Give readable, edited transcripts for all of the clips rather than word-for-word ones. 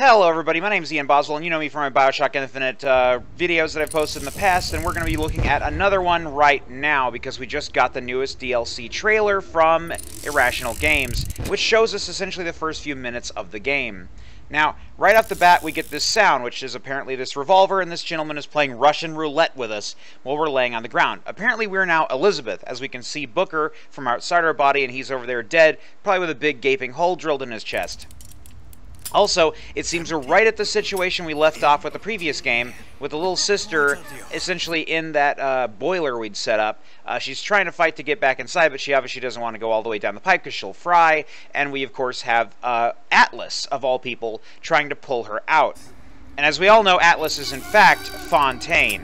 Hello everybody, my name is Ian Boswell, and you know me from my Bioshock Infinite videos that I've posted in the past, and we're going to be looking at another one right now, because we just got the newest DLC trailer from Irrational Games, which shows us essentially the first few minutes of the game. Now, right off the bat, we get this sound, which is apparently this revolver, and this gentleman is playing Russian roulette with us while we're laying on the ground. Apparently, we're now Elizabeth, as we can see Booker from outside our body, and he's over there dead, probably with a big gaping hole drilled in his chest. Also, it seems we're right at the situation we left off with the previous game, with the little sister essentially in that boiler we'd set up. She's trying to fight to get back inside, but she obviously doesn't want to go all the way down the pipe because she'll fry. And we, of course, have Atlas, of all people, trying to pull her out. And as we all know, Atlas is in fact Fontaine.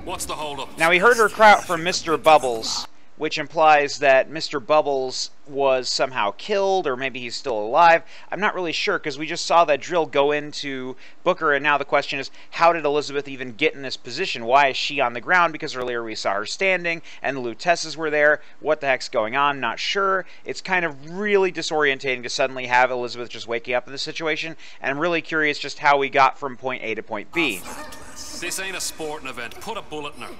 What's the holdup? Now, we heard her cry out from Mr. Bubbles, which implies that Mr. Bubbles was somehow killed, or maybe he's still alive. I'm not really sure, because we just saw that drill go into Booker, and now the question is, how did Elizabeth even get in this position? Why is she on the ground? Because earlier we saw her standing, and the Lutesses were there. What the heck's going on? Not sure. It's kind of really disorientating to suddenly have Elizabeth just waking up in this situation, and I'm really curious just how we got from point A to point B. This ain't a sporting event. Put a bullet in her.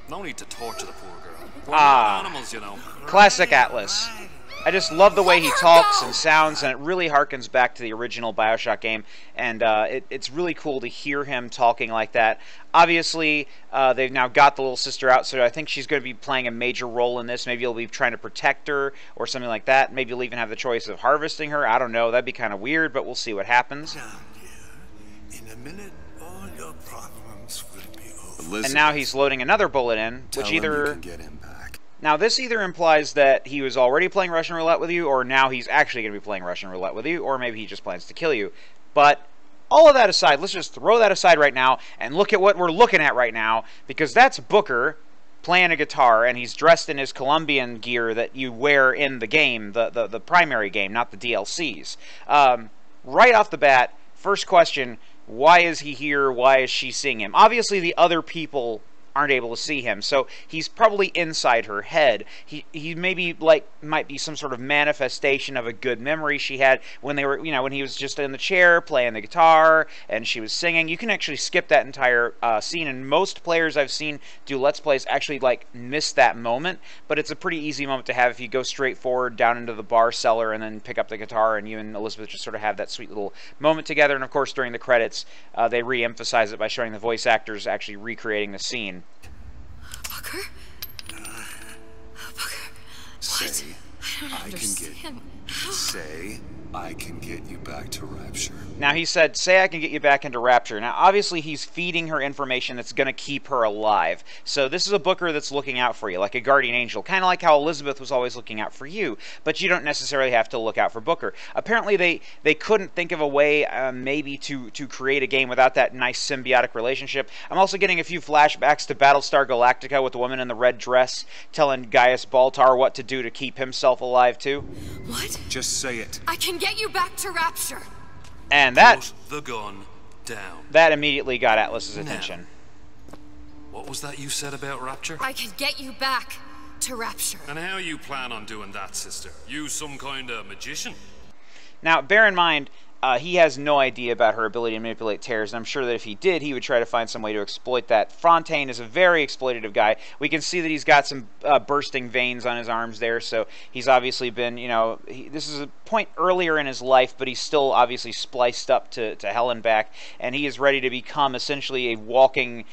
No need to torture the poor girl. We're not animals, you know. Classic Atlas. I just love the way he talks and sounds, and it really harkens back to the original Bioshock game, and it's really cool to hear him talking like that. Obviously, they've now got the little sister out, so I think she's going to be playing a major role in this. Maybe he'll be trying to protect her or something like that. Maybe he'll even have the choice of harvesting her. I don't know. That'd be kind of weird, but we'll see what happens. In a minute, all your problems will be over. Elizabeth. And now he's loading another bullet in, which either... Get him back. Now, this either implies that he was already playing Russian roulette with you, or now he's actually going to be playing Russian roulette with you, or maybe he just plans to kill you. But all of that aside, let's just throw that aside right now and look at what we're looking at right now, because that's Booker playing a guitar, and he's dressed in his Colombian gear that you wear in the game, the primary game, not the DLCs. Right off the bat, first question, why is he here? Why is she seeing him? Obviously, the other people aren't able to see him, so he's probably inside her head. He maybe might be some sort of manifestation of a good memory she had when they were, when he was just in the chair playing the guitar and she was singing. You can actually skip that entire scene, and most players I've seen do Let's Plays actually miss that moment, but it's a pretty easy moment to have if you go straight forward down into the bar cellar and then pick up the guitar, and you and Elizabeth just sort of have that sweet little moment together. And of course, during the credits, they re-emphasize it by showing the voice actors actually recreating the scene. Booker? Booker, Say, I don't understand. Say, I can get you back to Rapture. Now, he said, say I can get you back into Rapture. Now, obviously, he's feeding her information that's going to keep her alive. So this is a Booker that's looking out for you, like a guardian angel. Kind of like how Elizabeth was always looking out for you. But you don't necessarily have to look out for Booker. Apparently, they couldn't think of a way, maybe, to create a game without that nice symbiotic relationship. I'm also getting a few flashbacks to Battlestar Galactica with the woman in the red dress telling Gaius Baltar what to do to keep himself alive, too. What? Just say it. I can get you back to Rapture. And that... Put the gun down. That immediately got Atlas's attention. What was that you said about Rapture? I can get you back to Rapture. And how you plan on doing that, sister? You some kind of magician? Now, bear in mind, he has no idea about her ability to manipulate tears, and I'm sure that if he did, he would try to find some way to exploit that. Fontaine is a very exploitative guy. We can see that he's got some bursting veins on his arms there, so he's obviously been, this is a point earlier in his life, but he's still obviously spliced up to hell and back, and he is ready to become essentially a walking,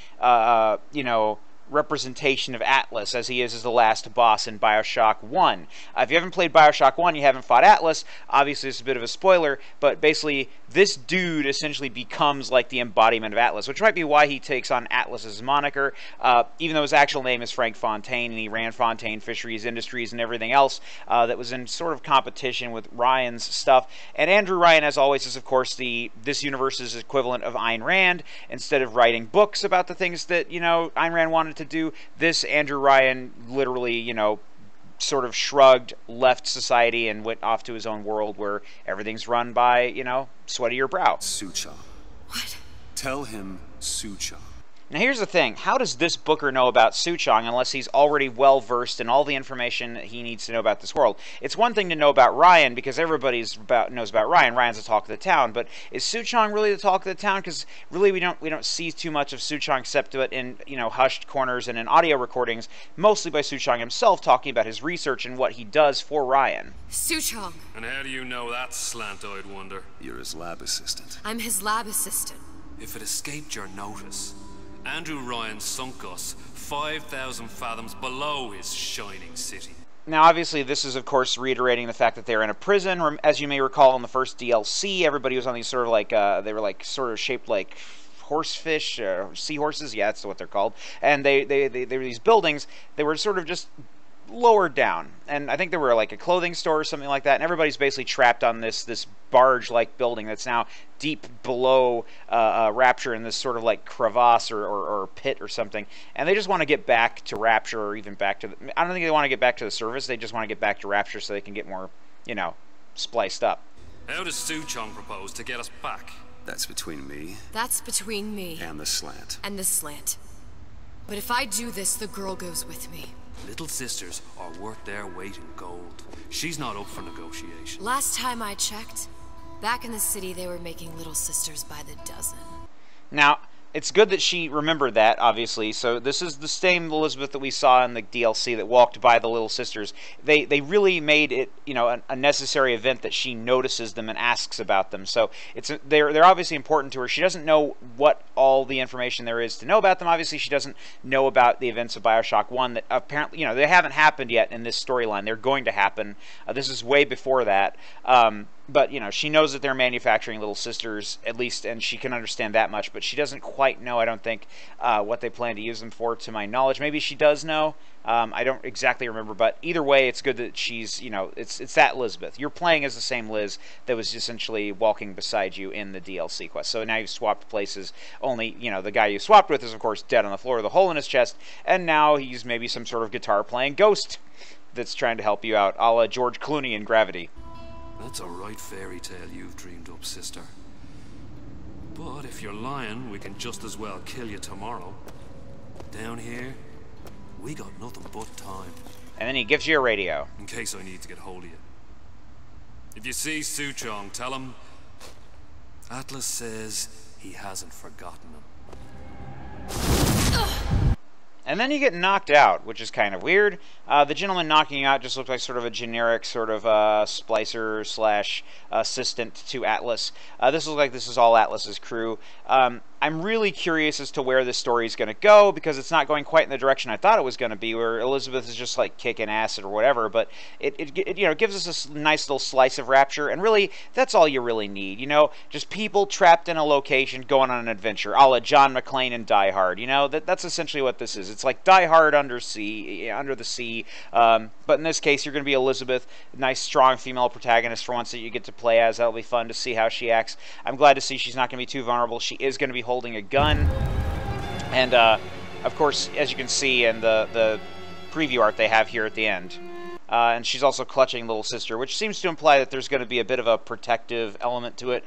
representation of Atlas, as he is as the last boss in Bioshock 1. If you haven't played Bioshock 1, you haven't fought Atlas. Obviously, it's a bit of a spoiler, but basically, this dude essentially becomes like the embodiment of Atlas, which might be why he takes on Atlas's moniker, even though his actual name is Frank Fontaine, and he ran Fontaine Fisheries Industries and everything else that was in sort of competition with Ryan's stuff. And Andrew Ryan, as always, is of course this universe's equivalent of Ayn Rand. Instead of writing books about the things that, Ayn Rand wanted to do, this Andrew Ryan literally, sort of shrugged, left society, and went off to his own world where everything's run by, sweat of your brow. Sucha. What? Tell him Sucha. Now here's the thing, how does this Booker know about Suchong unless he's already well versed in all the information that he needs to know about this world? It's one thing to know about Ryan, because everybody's knows about Ryan. Ryan's the talk of the town, but is Suchong really the talk of the town? Because really we don't see too much of Suchong except in hushed corners and in audio recordings, mostly by Suchong himself talking about his research and what he does for Ryan. Suchong. And how do you know that, slant-eyed wonder? You're his lab assistant. I'm his lab assistant. If it escaped your notice, Andrew Ryan sunk us 5,000 fathoms below his shining city. Now, obviously, this is, of course, reiterating the fact that they're in a prison. As you may recall, in the first DLC, everybody was on these sort of like, they were like sort of shaped like horsefish, seahorses, yeah, that's what they're called. And they were these buildings, they were sort of just lower down, and I think there were like a clothing store or something like that, and everybody's basically trapped on this barge-like building that's now deep below Rapture in this sort of like crevasse or pit or something, and they just want to get back to Rapture, or even back to I don't think they want to get back to the surface, they just want to get back to Rapture so they can get more, spliced up. How does Suchong propose to get us back? That's between me That's between me and the slant. and the slant. But if I do this, the girl goes with me. Little sisters are worth their weight in gold. She's not up for negotiation. Last time I checked, back in the city they were making little sisters by the dozen. Now, it's good that she remembered that, obviously. So this is the same Elizabeth that we saw in the DLC that walked by the little sisters. They really made it, a necessary event that she notices them and asks about them. So they're obviously important to her. She doesn't know what all the information there is to know about them. Obviously, she doesn't know about the events of Bioshock 1 that apparently, they haven't happened yet in this storyline. They're going to happen. This is way before that. But, she knows that they're manufacturing little sisters, at least, and she can understand that much. But she doesn't quite know, I don't think, what they plan to use them for, to my knowledge. Maybe she does know. I don't exactly remember. But either way, it's good that she's, it's that Elizabeth. You're playing as the same Liz that was essentially walking beside you in the DLC quest. So now you've swapped places. Only, the guy you swapped with is, of course, dead on the floor with a hole in his chest. And now he's maybe some sort of guitar-playing ghost that's trying to help you out, a la George Clooney in Gravity. That's a right fairy tale you've dreamed up, sister. But if you're lying, we can just as well kill you tomorrow. Down here, we got nothing but time. And then he gives you a radio. In case I need to get hold of you. If you see Suchong, tell him Atlas says he hasn't forgotten him. And then you get knocked out, which is kind of weird. The gentleman knocking you out just looked like sort of a generic sort of splicer slash assistant to Atlas. This looks like this is all Atlas's crew. I'm really curious as to where this story is going to go, because it's not going quite in the direction I thought it was going to be, where Elizabeth is just like kicking acid or whatever. But it gives us a nice little slice of Rapture, and really that's all you really need. Just people trapped in a location going on an adventure, a la John McClane and Die Hard. That's essentially what this is. It's like Die Hard under the sea. But in this case, you're going to be Elizabeth, nice strong female protagonist for once that you get to play as. That'll be fun to see how she acts. I'm glad to see she's not going to be too vulnerable. She is going to be holding a gun, and of course, as you can see in the preview art they have here at the end, and she's also clutching little sister, which seems to imply that there's going to be a bit of a protective element to it.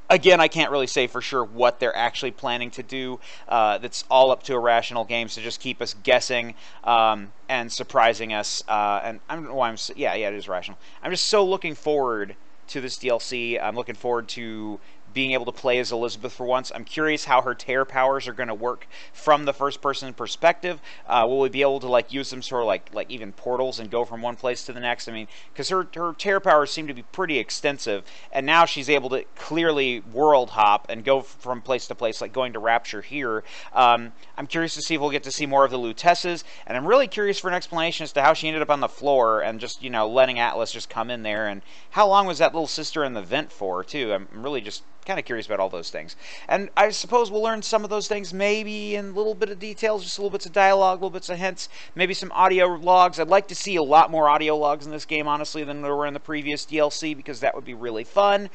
Again, I can't really say for sure what they're actually planning to do. That's all up to Irrational Games to just keep us guessing and surprising us. And I don't know why yeah, it is Rational. I'm just so looking forward to this DLC. I'm looking forward to being able to play as Elizabeth for once. I'm curious how her tear powers are going to work from the first-person perspective. Will we be able to use them sort of like even portals and go from one place to the next? I mean, because her tear powers seem to be pretty extensive, and now she's able to clearly world hop and go from place to place, like going to Rapture here. I'm curious to see if we'll get to see more of the Lutesses, and I'm really curious for an explanation as to how she ended up on the floor and just, letting Atlas just come in there, and how long was that little sister in the vent for, too. I'm really just kind of curious about all those things. And I suppose we'll learn some of those things maybe in a little bit of details, just a little bits of dialogue, little bits of hints, maybe some audio logs. I'd like to see a lot more audio logs in this game, honestly, than there were in the previous DLC, because that would be really fun.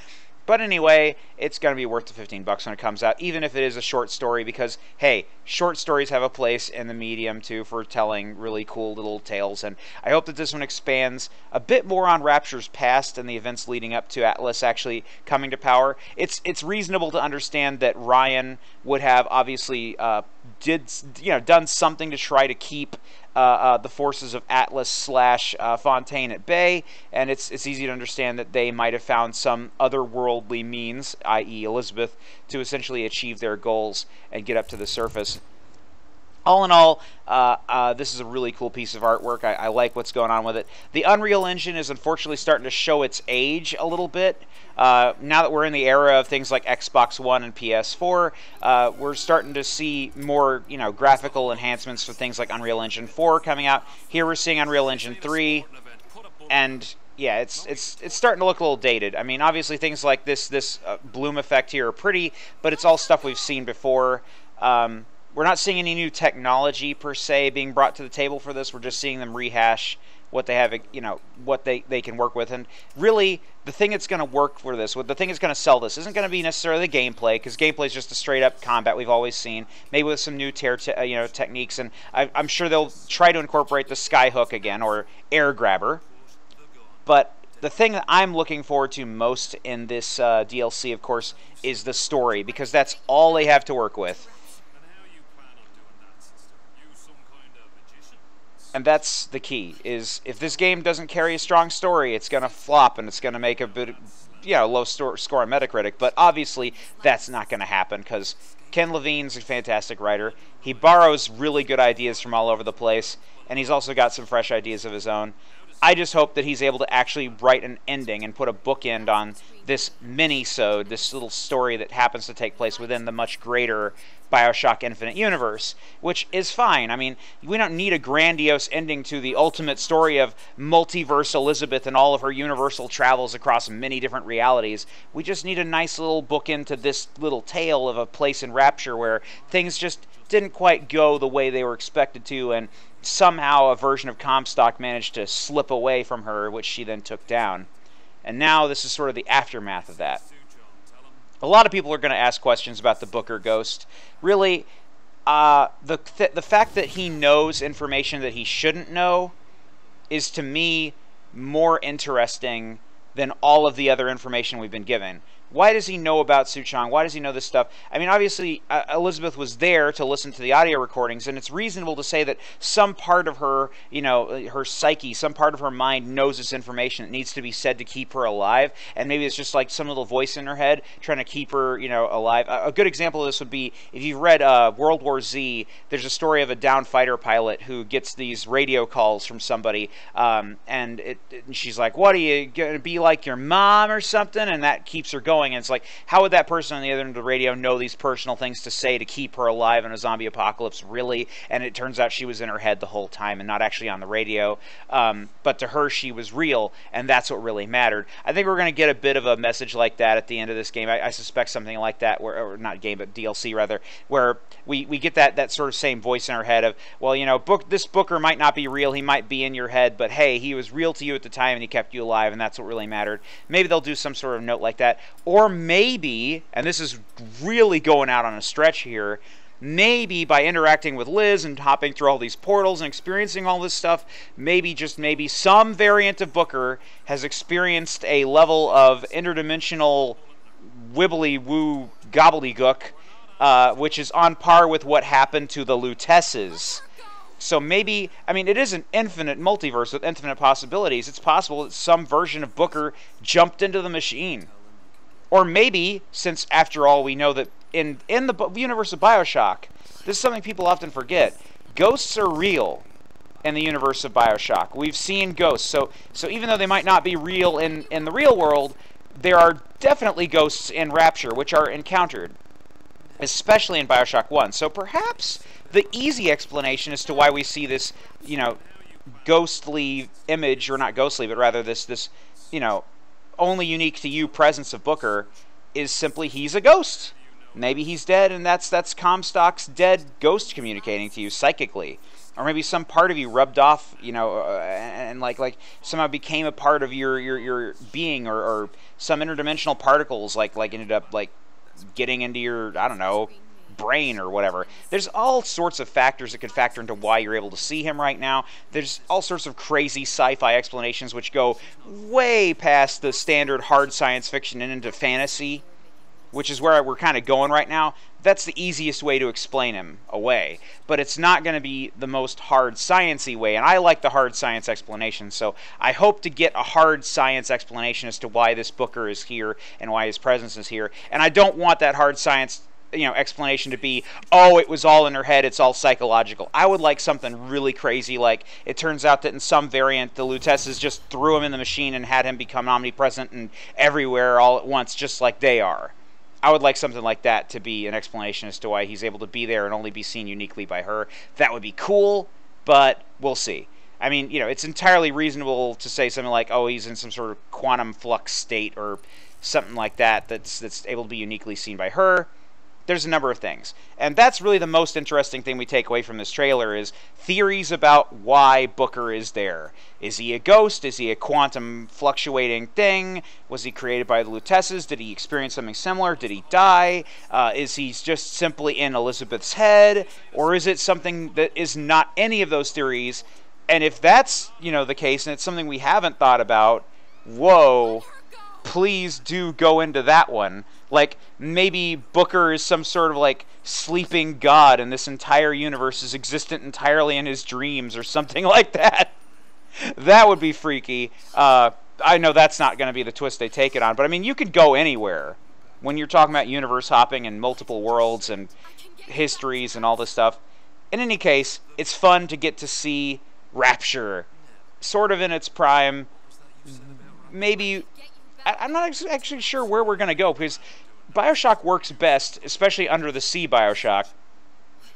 But anyway, it's going to be worth the $15 when it comes out, even if it is a short story, because, hey, short stories have a place in the medium, too, for telling really cool little tales. And I hope that this one expands a bit more on Rapture's past and the events leading up to Atlas actually coming to power. It's reasonable to understand that Ryan would have obviously done something to try to keep the forces of Atlas / Fontaine at bay, and it's easy to understand that they might have found some otherworldly means, i.e. Elizabeth, to essentially achieve their goals and get up to the surface. All in all, this is a really cool piece of artwork. I like what's going on with it. The Unreal Engine is unfortunately starting to show its age a little bit. Now that we're in the era of things like Xbox One and PS4, we're starting to see more, graphical enhancements for things like Unreal Engine 4 coming out. Here we're seeing Unreal Engine 3, and yeah, it's starting to look a little dated. I mean, obviously things like this bloom effect here are pretty, but it's all stuff we've seen before. We're not seeing any new technology, per se, being brought to the table for this. We're just seeing them rehash what they have, what they can work with. And really, the thing that's going to work for this, the thing that's going to sell this, isn't going to be necessarily the gameplay, because gameplay is just a straight-up combat we've always seen, maybe with some new techniques. And I'm sure they'll try to incorporate the skyhook again, or air grabber. But the thing that I'm looking forward to most in this DLC, of course, is the story, because that's all they have to work with. And that's the key, is if this game doesn't carry a strong story, it's going to flop, and it's going to make a bit, low score on Metacritic. But obviously, that's not going to happen, because Ken Levine's a fantastic writer. He borrows really good ideas from all over the place, and he's also got some fresh ideas of his own. I just hope that he's able to actually write an ending and put a bookend on this mini-sode, this little story that happens to take place within the much greater Bioshock Infinite universe, which is fine. I mean, we don't need a grandiose ending to the ultimate story of multiverse Elizabeth and all of her universal travels across many different realities. We just need a nice little bookend to this little tale of a place in Rapture where things just didn't quite go the way they were expected to, and somehow a version of Comstock managed to slip away from her, which she then took down. And now this is sort of the aftermath of that. A lot of people are going to ask questions about the Booker ghost. Really, the fact that he knows information that he shouldn't know is, to me, more interesting than all of the other information we've been given. Why does he know about Suchong? Why does he know this stuff? I mean, obviously, Elizabeth was there to listen to the audio recordings, and it's reasonable to say that some part of her, her psyche, some part of her mind knows this information that needs to be said to keep her alive, and maybe it's just like some little voice in her head trying to keep her, alive. A good example of this would be, if you've read World War Z, there's a story of a downed fighter pilot who gets these radio calls from somebody, and she's like, what, are you going to be like your mom or something? And that keeps her going. And it's like, how would that person on the other end of the radio know these personal things to say to keep her alive in a zombie apocalypse, really? And it turns out she was in her head the whole time and not actually on the radio. But to her, she was real, and that's what really mattered. I think we're going to get a bit of a message like that at the end of this game. I suspect something like that, or not game, but DLC rather, where we get that sort of same voice in our head of, well, this Booker might not be real, he might be in your head, but hey, he was real to you at the time and he kept you alive, and that's what really mattered. Maybe they'll do some sort of note like that. Or maybe, and this is really going out on a stretch here, maybe by interacting with Liz and hopping through all these portals and experiencing all this stuff, maybe, just maybe, some variant of Booker has experienced a level of interdimensional wibbly-woo gobbledygook, which is on par with what happened to the Lutesses. So maybe, I mean, it is an infinite multiverse with infinite possibilities. It's possible that some version of Booker jumped into the machine. Or maybe, since after all we know that in the universe of Bioshock, this is something people often forget, ghosts are real in the universe of Bioshock. We've seen ghosts, so even though they might not be real in the real world, there are definitely ghosts in Rapture which are encountered, especially in Bioshock 1. So perhaps the easy explanation as to why we see this, ghostly image, or not ghostly, but rather this only unique to you presence of Booker is simply he's a ghost. Maybe he's dead, and that's Comstock's dead ghost communicating to you psychically. or maybe some part of you rubbed off, you know, and like somehow became a part of your being, or some interdimensional particles like ended up like getting into your, I don't know, brain or whatever. There's all sorts of factors that could factor into why you're able to see him right now. There's all sorts of crazy sci-fi explanations which go way past the standard hard science fiction and into fantasy, which is where we're kind of going right now. That's the easiest way to explain him away, but it's not going to be the most hard sciencey way, and I like the hard science explanation, so I hope to get a hard science explanation as to why this Booker is here and why his presence is here. And I don't want that hard science, you know, explanation to be, oh, it was all in her head, it's all psychological. I would like something really crazy, like it turns out that in some variant the Lutesses just threw him in the machine and had him become omnipresent and everywhere all at once, just like they are. I would like something like that to be an explanation as to why he's able to be there and only be seen uniquely by her. That would be cool, but we'll see. I mean, you know, it's entirely reasonable to say something like, oh, he's in some sort of quantum flux state or something like that that's able to be uniquely seen by her. There's a number of things. And that's really the most interesting thing we take away from this trailer is theories about why Booker is there. Is he a ghost? Is he a quantum fluctuating thing? Was he created by the Lutesses? Did he experience something similar? Did he die? Is he just simply in Elizabeth's head? Or is it something that is not any of those theories? And if that's, you know, the case, and it's something we haven't thought about, whoa, please do go into that one. Like, maybe Booker is some sort of, like, sleeping god and this entire universe is existent entirely in his dreams or something like that. That would be freaky. I know that's not going to be the twist they take it on, but, I mean, you could go anywhere when you're talking about universe hopping and multiple worlds and histories and all this stuff. In any case, it's fun to get to see Rapture sort of in its prime. Maybe... I'm not actually sure where we're going to go, because Bioshock works best, especially under the sea Bioshock,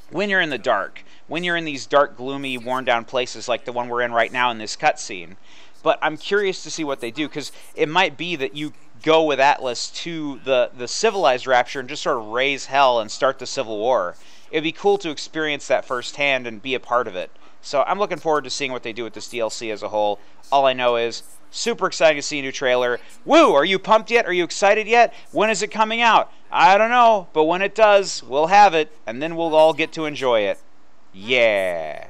when you're in the dark. When you're in these dark, gloomy, worn-down places like the one we're in right now in this cutscene. But I'm curious to see what they do, because it might be that you go with Atlas to the civilized Rapture and just sort of raise hell and start the Civil War. It'd be cool to experience that firsthand and be a part of it. So I'm looking forward to seeing what they do with this DLC as a whole. All I know is... super exciting to see a new trailer. Woo! Are you pumped yet? Are you excited yet? When is it coming out? I don't know, but when it does, we'll have it, and then we'll all get to enjoy it. Yeah.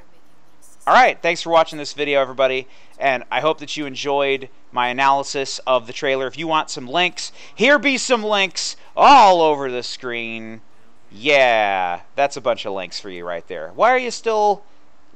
Alright, thanks for watching this video, everybody, and I hope that you enjoyed my analysis of the trailer. If you want some links, here be some links all over the screen. Yeah, that's a bunch of links for you right there. Why are you still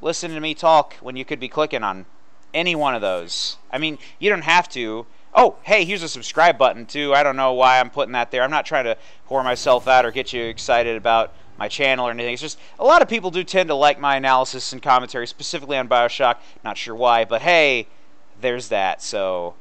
listening to me talk when you could be clicking on any one of those? I mean, you don't have to. Oh, hey, here's a subscribe button, too. I don't know why I'm putting that there. I'm not trying to whore myself out or get you excited about my channel or anything. It's just a lot of people do tend to like my analysis and commentary, specifically on Bioshock. Not sure why, but hey, there's that. So,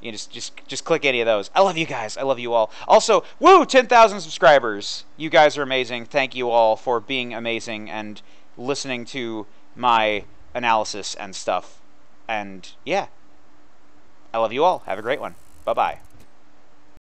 you just click any of those. I love you guys. I love you all. Also, woo, 10,000 subscribers. You guys are amazing. Thank you all for being amazing and listening to my analysis and stuff. And, yeah, I love you all. Have a great one. Bye-bye.